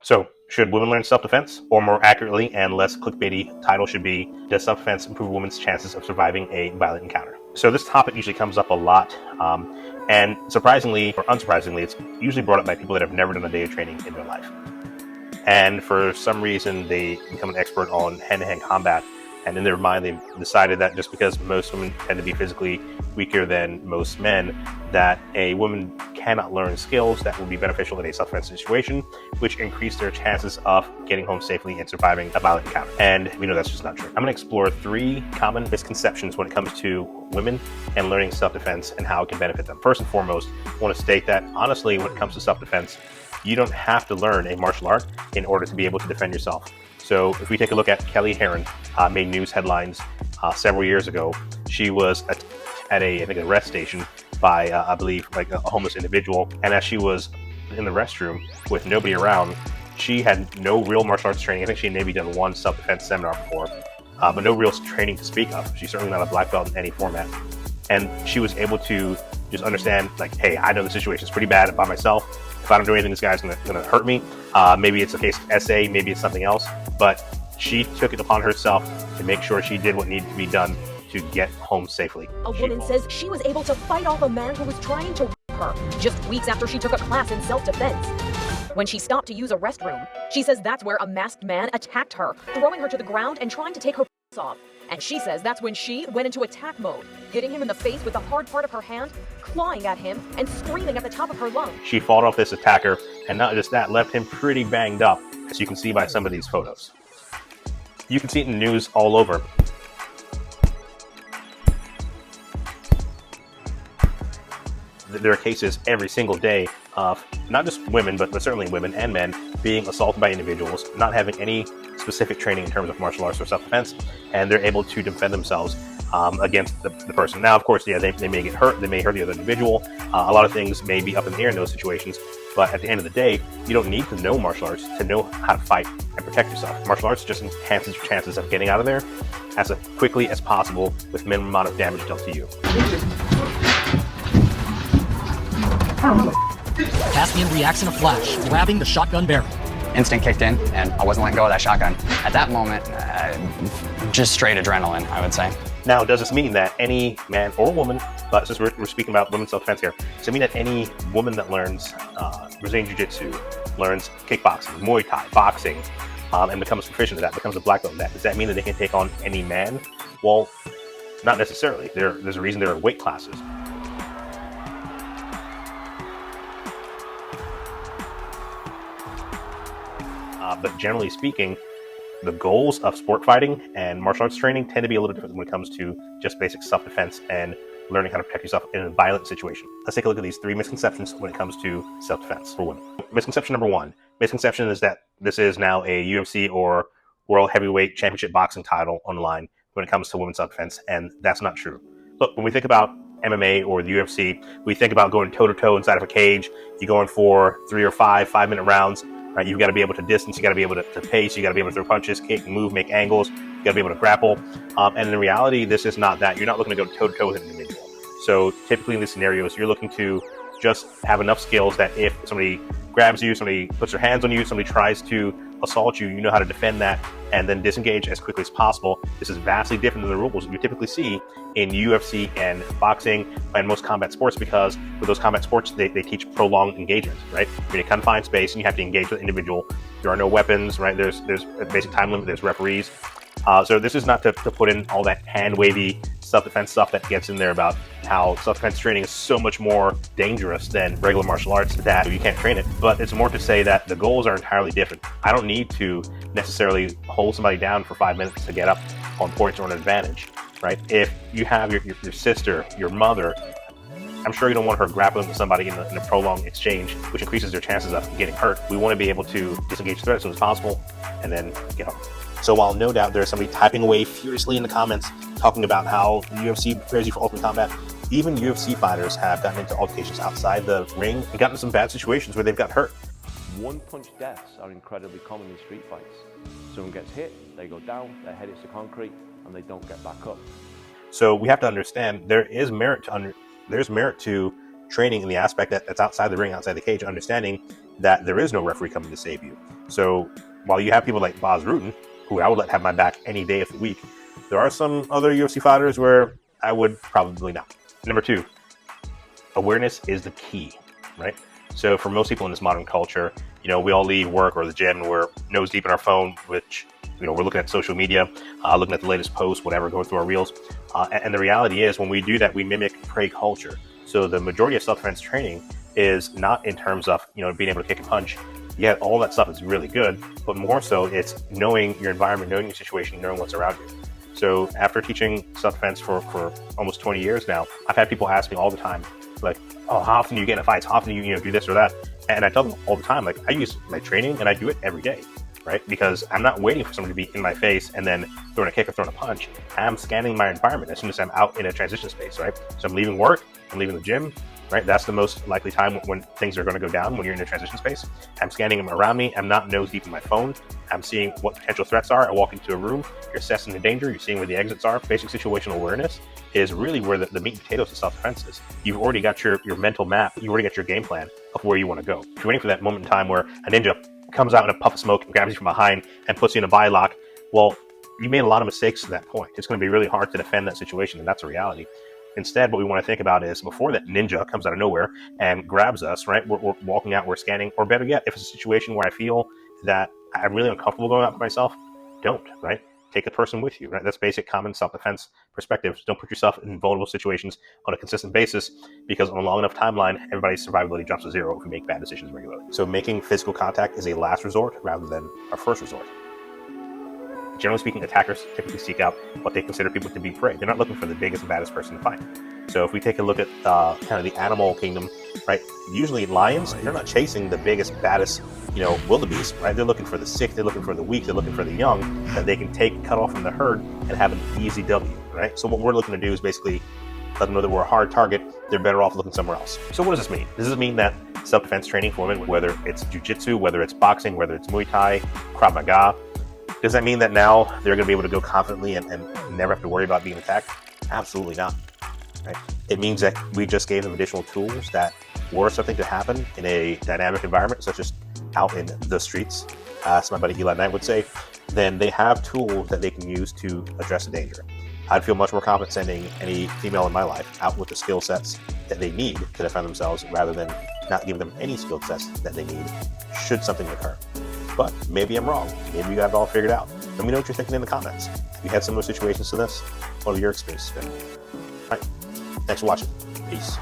So, should women learn self-defense? Or more accurately and less clickbaity, title should be, does self-defense improve women's chances of surviving a violent encounter? So this topic usually comes up a lot, and surprisingly or unsurprisingly, it's usually brought up by people that have never done a day of training in their life. And for some reason, they become an expert on hand-to-hand combat, and in their mind, they've decided that just because most women tend to be physically weaker than most men, that a woman cannot learn skills that will be beneficial in a self-defense situation, which increase their chances of getting home safely and surviving a violent encounter. And we know that's just not true. I'm going to explore 3 common misconceptions when it comes to women and learning self-defense and how it can benefit them. First and foremost, I want to state that honestly, when it comes to self-defense, you don't have to learn a martial art in order to be able to defend yourself. So if we take a look at Kelly Herron, made news headlines several years ago. She was at a rest station by, I believe, like a homeless individual. And as she was in the restroom with nobody around, she had no real martial arts training. I think she had maybe done one self-defense seminar before, but no real training to speak of. She's certainly not a black belt in any format. And she was able to just understand, like, hey, I know the situation is pretty bad by myself. If I don't do anything, this guy's gonna hurt me. Maybe it's a case of SA, maybe it's something else. But she took it upon herself to make sure she did what needed to be done to get home safely. A woman says she was able to fight off a man who was trying to rape her just weeks after she took a class in self-defense. When she stopped to use a restroom, she says that's where a masked man attacked her, throwing her to the ground and trying to take her off. And she says that's when she went into attack mode, hitting him in the face with the hard part of her hand, clawing at him, and screaming at the top of her lungs. She fought off this attacker, and not just that, left him pretty banged up, as you can see by some of these photos. You can see it in the news all over. There are cases every single day of not just women, but certainly women and men being assaulted by individuals, not having any specific training in terms of martial arts or self-defense, and they're able to defend themselves against the person. Now, of course, yeah, they may get hurt, they may hurt the other individual. A lot of things may be up in the air in those situations, but at the end of the day, you don't need to know martial arts to know how to fight and protect yourself. Martial arts just enhances your chances of getting out of there as quickly as possible with minimum amount of damage dealt to you. Caspian reacts in a flash, grabbing the shotgun barrel. Instinct kicked in, and I wasn't letting go of that shotgun. At that moment, just straight adrenaline, I would say. Now, does this mean that any man or woman, but since we're speaking about women's self-defense here, does it mean that any woman that learns Brazilian Jiu-Jitsu, learns kickboxing, Muay Thai, boxing, and becomes proficient at that, becomes a black belt in that, does that mean that they can take on any man? Well, not necessarily. There's a reason there are weight classes. But generally speaking, the goals of sport fighting and martial arts training tend to be a little different when it comes to just basic self-defense and learning how to protect yourself in a violent situation. Let's take a look at these 3 misconceptions when it comes to self-defense for women. Misconception number 1. Misconception is that this is now a UFC or World Heavyweight Championship boxing title online when it comes to women's self-defense, and that's not true. Look, when we think about MMA or the UFC, we think about going toe-to-toe inside of a cage. You're going for 3 or 5-minute rounds. Right, you've got to be able to distance, you got to be able to pace, you got to be able to throw punches, kick, move, make angles, you got to be able to grapple. And in reality, this is not that. You're not looking to go toe-to-toe with an individual. So typically in these scenarios, you're looking to just have enough skills that if somebody grabs you, somebody puts their hands on you, somebody tries to assault you, you know how to defend that and then disengage as quickly as possible. This is vastly different than the rules you typically see in UFC and boxing and most combat sports, because with those combat sports, they teach prolonged engagement, right? You're in a confined space and you have to engage with an individual. There are no weapons, right? There's a basic time limit, there's referees. So this is not to put in all that hand-wavy self-defense stuff that gets in there about how self-defense training is so much more dangerous than regular martial arts that you can't train it. But it's more to say that the goals are entirely different. I don't need to necessarily hold somebody down for 5 minutes to get up on points or an advantage, right? If you have your sister, your mother, I'm sure you don't want her grappling with somebody in a prolonged exchange, which increases their chances of getting hurt. We want to be able to disengage the threat as soon as possible and then get home. So while no doubt there's somebody typing away furiously in the comments talking about how the UFC prepares you for ultimate combat, even UFC fighters have gotten into altercations outside the ring and gotten into some bad situations where they've got hurt. One-punch deaths are incredibly common in street fights. Someone gets hit, they go down, their head hits the concrete, and they don't get back up. So we have to understand there's merit to training in the aspect that's outside the ring, outside the cage, understanding that there is no referee coming to save you. So while you have people like Bas Rutten, who I would let have my back any day of the week, there are some other UFC fighters where I would probably not. Number 2, awareness is the key, right? So for most people in this modern culture, we all leave work or the gym and we're nose deep in our phone, which, we're looking at social media, looking at the latest posts, whatever, going through our reels. And the reality is when we do that, we mimic prey culture. So the majority of self-defense training is not in terms of, being able to kick a punch. Yet all that stuff is really good, but more so it's knowing your environment, knowing your situation, knowing what's around you. So after teaching self-defense for almost 20 years now, I've had people ask me all the time, like, oh, how often do you get in fights? How often do you do this or that? And I tell them all the time, like, I use my training and I do it every day, right? Because I'm not waiting for someone to be in my face and then throwing a kick or throwing a punch. I'm scanning my environment as soon as I'm out in a transition space, right? So I'm leaving work, I'm leaving the gym, right? That's the most likely time when things are going to go down, when you're in a transition space. I'm scanning them around me. I'm not nose deep in my phone. I'm seeing what potential threats are. I walk into a room, you're assessing the danger, you're seeing where the exits are. Basic situational awareness is really where the meat and potatoes of self-defense is. You've already got your mental map. You already got your game plan of where you want to go. If you're waiting for that moment in time where a ninja comes out in a puff of smoke and grabs you from behind and puts you in a body lock, well, you made a lot of mistakes to that point. It's going to be really hard to defend that situation, and that's a reality. Instead, what we want to think about is before that ninja comes out of nowhere and grabs us, right? We're walking out, we're scanning, or better yet, if it's a situation where I feel that I'm really uncomfortable going out by myself, don't, right? Take the person with you, right? That's basic common self-defense perspective. Don't put yourself in vulnerable situations on a consistent basis, because on a long enough timeline, everybody's survivability drops to 0 if we make bad decisions regularly. So making physical contact is a last resort rather than our first resort. Generally speaking, attackers typically seek out what they consider people to be prey. They're not looking for the biggest and baddest person to fight. So if we take a look at kind of the animal kingdom, right? Usually lions, they're not chasing the biggest, baddest, wildebeest, right? They're looking for the sick, they're looking for the weak, they're looking for the young that they can take, cut off from the herd and have an easy W, right? So what we're looking to do is basically let them know that we're a hard target. They're better off looking somewhere else. So what does this mean? Does this mean that self-defense training for women, whether it's jiu-jitsu, whether it's boxing, whether it's Muay Thai, Krav Maga, does that mean that now they're going to be able to go confidently and never have to worry about being attacked? Absolutely not. Right? It means that we just gave them additional tools that were something to happen in a dynamic environment, such as out in the streets, as my buddy Eli Knight would say, then they have tools that they can use to address the danger. I'd feel much more confident sending any female in my life out with the skill sets that they need to defend themselves rather than not giving them any skill sets that they need should something occur. But maybe I'm wrong. Maybe you got it all figured out. Let me know what you're thinking in the comments. If you had similar situations to this, what have your experiences been? All right. Thanks for watching. Peace.